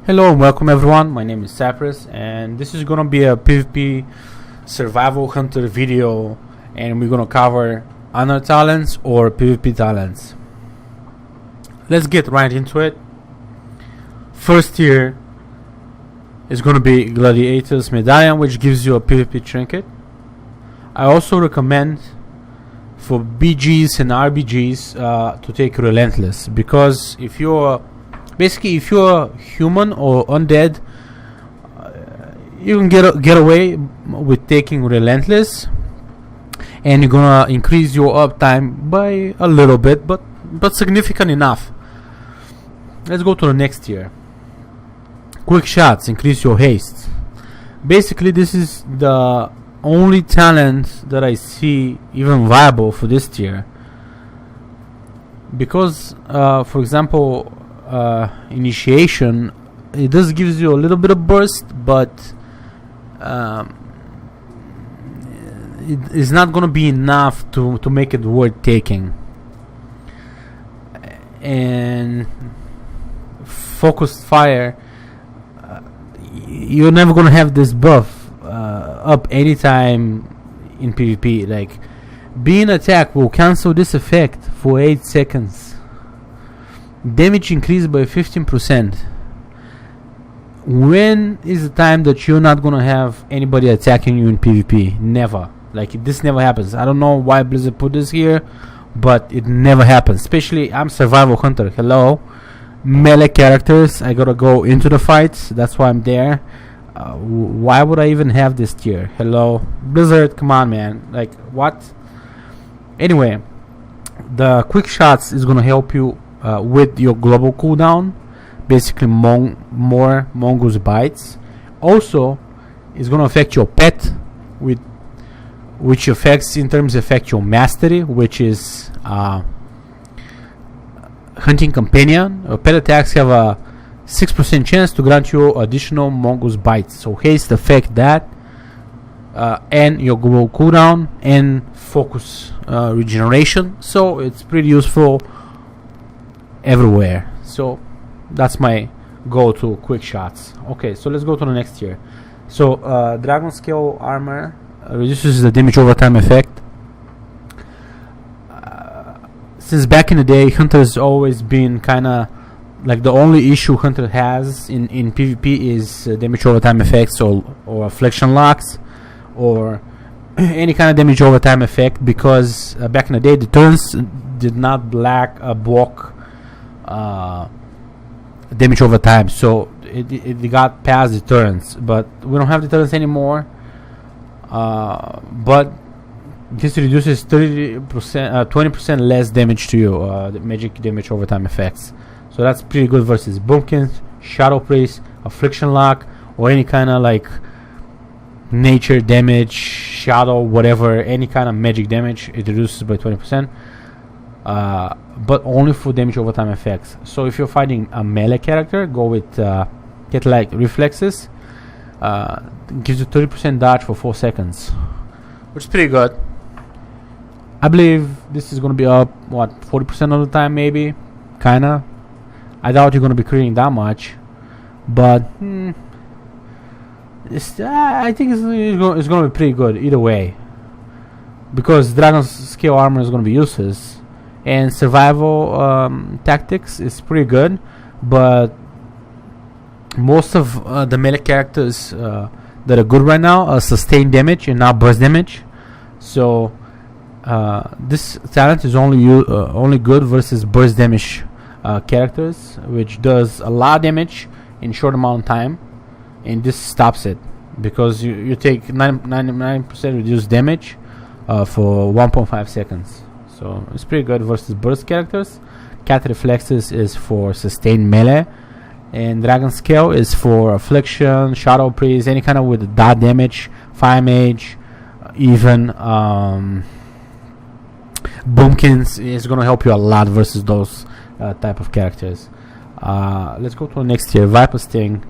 Hello and welcome everyone, my name is Cypress and this is gonna be a PvP survival hunter video, and we're gonna cover honor talents or PvP talents. Let's get right into it. First tier is gonna be Gladiator's Medallion, which gives you a PvP trinket. I also recommend for BGs and RBGs to take Relentless, because if you're human or undead, you can get away with taking Relentless, and you're gonna increase your uptime by a little bit, but significant enough. Let's go to the next tier. Quick shots increase your haste. Basically, this is the only talent that I see even viable for this tier, because for example, initiation, it does gives you a little bit of burst, but it is not going to be enough to make it worth taking. And focused fire, you're never going to have this buff up anytime in PvP. Like, being attack will cancel this effect for 8 seconds. Damage increased by 15%. When is the time that you're not gonna have anybody attacking you in PvP? Never. Like, this never happens. I don't know why Blizzard put this here, but it never happens. Especially, I'm survival hunter. Hello, melee characters. I gotta go into the fights. That's why I'm there. Why would I even have this tier? Hello, Blizzard. Come on, man. Like, what? Anyway, the quick shots is gonna help you with your global cooldown, basically more mongoose bites. Also, it's going to affect your pet, which affects your mastery, which is hunting companion. Pet attacks have a 6% chance to grant you additional mongoose bites. So haste affect that, and your global cooldown and focus regeneration. So it's pretty useful everywhere. So that's my go-to quick shots. Okay, so let's go to the next tier. So dragon scale armor reduces the damage over time effect. Since back in the day, Hunter has always been kind of like, the only issue Hunter has in PvP is damage over time effects or affliction locks or any kind of damage over time effect, because back in the day the turns did not block damage over time, so it got past the turns, but we don't have the turns anymore. But this reduces 20% less damage to you, the magic damage over time effects. So that's pretty good versus Boomkins, Shadow Priest, Affliction Lock, or any kind of like nature damage, shadow, whatever, any kind of magic damage. It reduces by 20%. But only for damage over time effects. So if you're fighting a melee character, go with get like reflexes. Gives you 30% dodge for 4 seconds, which is pretty good. I believe this is gonna be up 40% of the time, maybe, kinda. I doubt you're gonna be creating that much, but I think it's gonna be pretty good either way, because Dragon's scale armor is gonna be useless. And survival tactics is pretty good, but most of the melee characters that are good right now are sustain damage and not burst damage. So this talent is only good versus burst damage characters, which does a lot of damage in short amount of time, and this stops it, because you take 99% reduced damage for 1.5 seconds. So it's pretty good versus burst characters. Cat Reflexes is for sustained melee, and Dragon Scale is for affliction, Shadow Priest, any kind of with dot damage, Fire Mage, even Boomkins is gonna help you a lot versus those type of characters. Let's go to the next tier. Viper Sting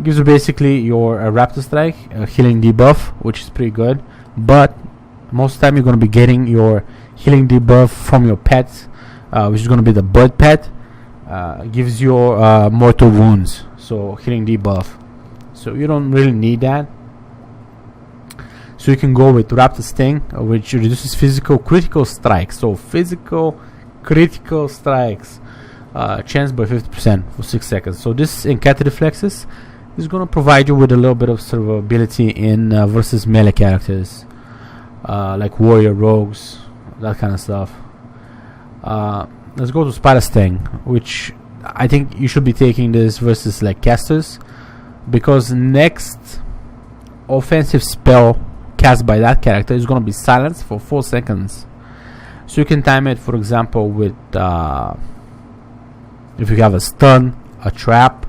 gives you basically your Raptor Strike, healing debuff, which is pretty good, but most of the time you're gonna be getting your healing debuff from your pet, which is going to be the bird pet. Gives you mortal wounds. so healing debuff. So you don't really need that. So you can go with Raptor Sting, which reduces physical critical strikes. So physical critical strikes chance by 50% for 6 seconds. So this in Cat Reflexes is going to provide you with a little bit of survivability in versus melee characters like warrior, rogues, that kind of stuff. Let's go to Spider Sting, which I think you should be taking this versus like casters, because next offensive spell cast by that character is going to be silenced for 4 seconds. So you can time it, for example, with if you have a stun, a trap,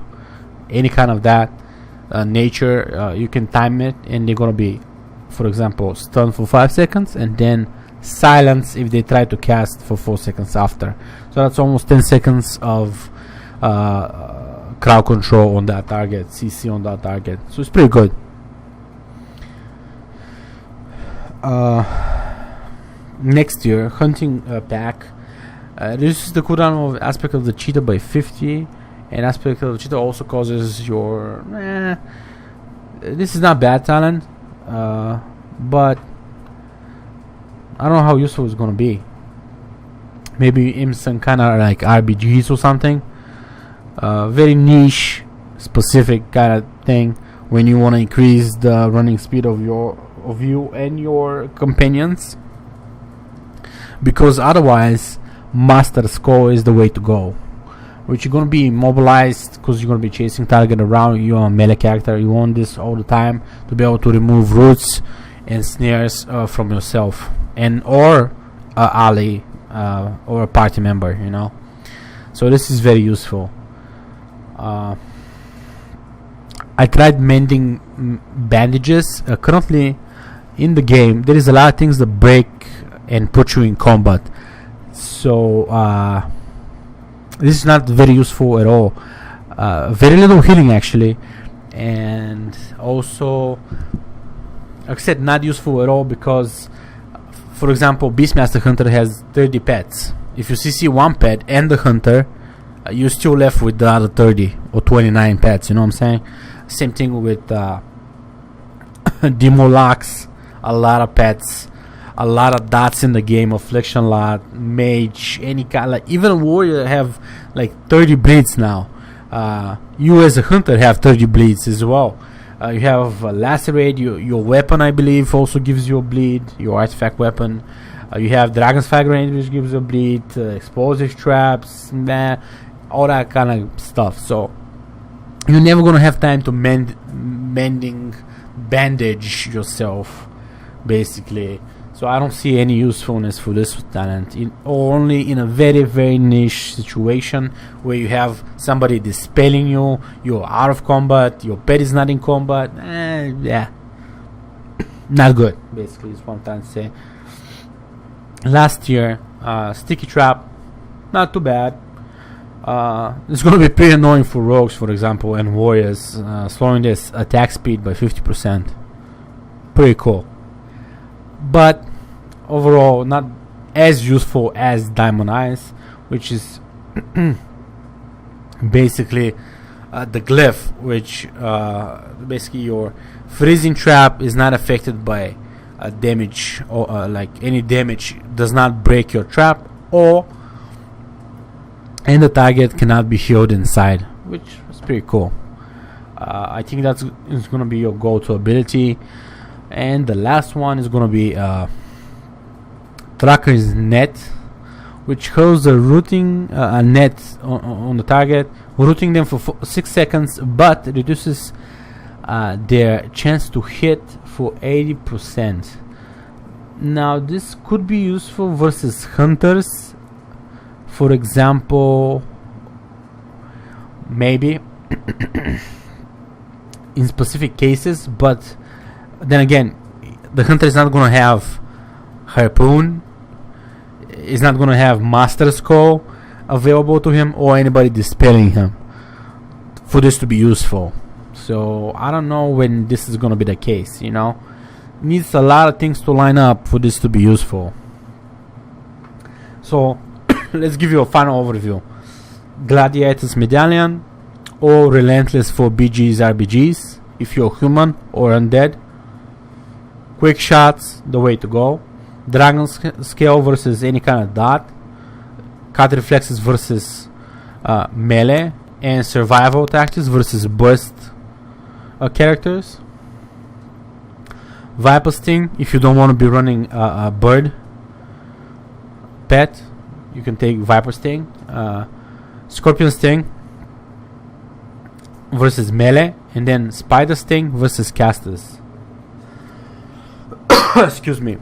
any kind of that nature, you can time it, and they're going to be, for example, stun for 5 seconds and then silence if they try to cast for 4 seconds after. So that's almost 10 seconds of crowd control on that target, CC on that target. So it's pretty good. Next year, hunting pack reduces the cooldown of aspect of the cheetah by 50, and aspect of the cheetah also causes your this is not bad talent, but I don't know how useful it's gonna be. Maybe in some kind of like RBGs or something, very niche specific kind of thing when you want to increase the running speed of you and your companions, because otherwise Master Skull is the way to go, which you're going to be immobilized because you're going to be chasing target around. You're a melee character, you want this all the time to be able to remove roots and snares from yourself and or ally or a party member, you know. So this is very useful. I tried mending bandages. Currently in the game there is a lot of things that break and put you in combat, so this is not very useful at all. Very little healing actually, and also like I said, not useful at all, because for example Beastmaster Hunter has 30 pets. If you CC one pet and the hunter, you're still left with the other 30 or 29 pets, you know what I'm saying? Same thing with Demolax, a lot of pets, a lot of dots in the game, Affliction lot, Mage, any kind, like even Warrior have like 30 bleeds now. You as a hunter have 30 bleeds as well. You have Lacerate, your weapon I believe also gives you a bleed, your artifact weapon. You have Dragon's Fag Range, which gives you a bleed, explosive traps, all that kind of stuff. So you're never gonna have time to bandage yourself, basically. So I don't see any usefulness for this talent, or only in a very, very niche situation where you have somebody dispelling you, you're out of combat, your pet is not in combat. Yeah, not good, basically is what I'm trying to say. Last year, Sticky Trap, not too bad. It's going to be pretty annoying for rogues, for example, and warriors, slowing this attack speed by 50%. Pretty cool. But overall, not as useful as Diamond Eyes, which is basically the glyph, which basically your freezing trap is not affected by damage, or like any damage does not break your trap, and the target cannot be healed inside, which is pretty cool. I think that's is going to be your go-to ability. And the last one is going to be Tracker's Net, which holds a rooting net on the target, rooting them for 6 seconds, but reduces their chance to hit for 80%. Now this could be useful versus hunters, for example, maybe in specific cases, but then again, the hunter is not going to have harpoon, is not going to have Master Skull available to him, or anybody dispelling him for this to be useful. So I don't know when this is going to be the case, you know. Needs a lot of things to line up for this to be useful. So let's give you a final overview. Gladiator's Medallion, or relentless for BGs, RBGs, if you're human or undead. Quick shots, the way to go. Dragon scale versus any kind of dot. Cut reflexes versus melee. And survival tactics versus burst characters. Viper Sting, if you don't want to be running a bird pet, you can take Viper Sting. Scorpion Sting versus melee, and then Spider Sting versus casters. Excuse me.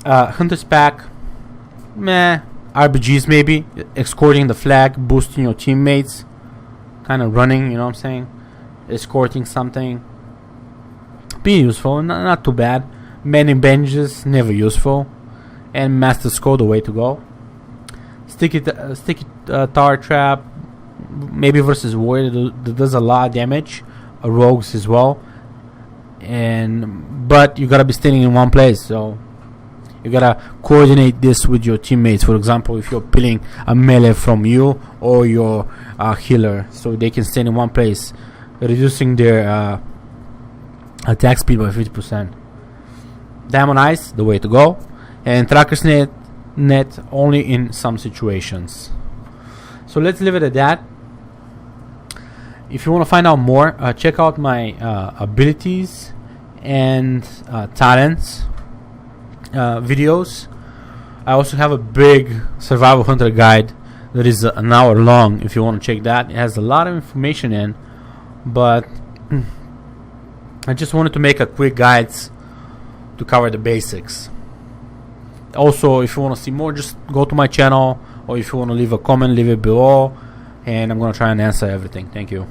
Hunter's Pack, meh. RBGs maybe, escorting the flag, boosting your teammates, kind of running, you know what I'm saying? Escorting something. Be useful, not too bad. Mending bandages, never useful. And Master Skull, the way to go. Sticky Tower Trap, maybe versus Warrior, that does a lot of damage. Rogues as well. But you gotta be standing in one place, so you gotta coordinate this with your teammates. For example, if you're peeling a melee from you or your healer, so they can stand in one place, reducing their attack speed by 50%. Diamond Eyes, the way to go. And Tracker's Net only in some situations. So let's leave it at that. If you want to find out more, check out my abilities and talents videos. I also have a big survival hunter guide that is an hour long. If you want to check that, it has a lot of information in, but I just wanted to make a quick guides to cover the basics. Also, if you want to see more, just go to my channel, or if you want to leave a comment, leave it below, and I'm going to try and answer everything. Thank you.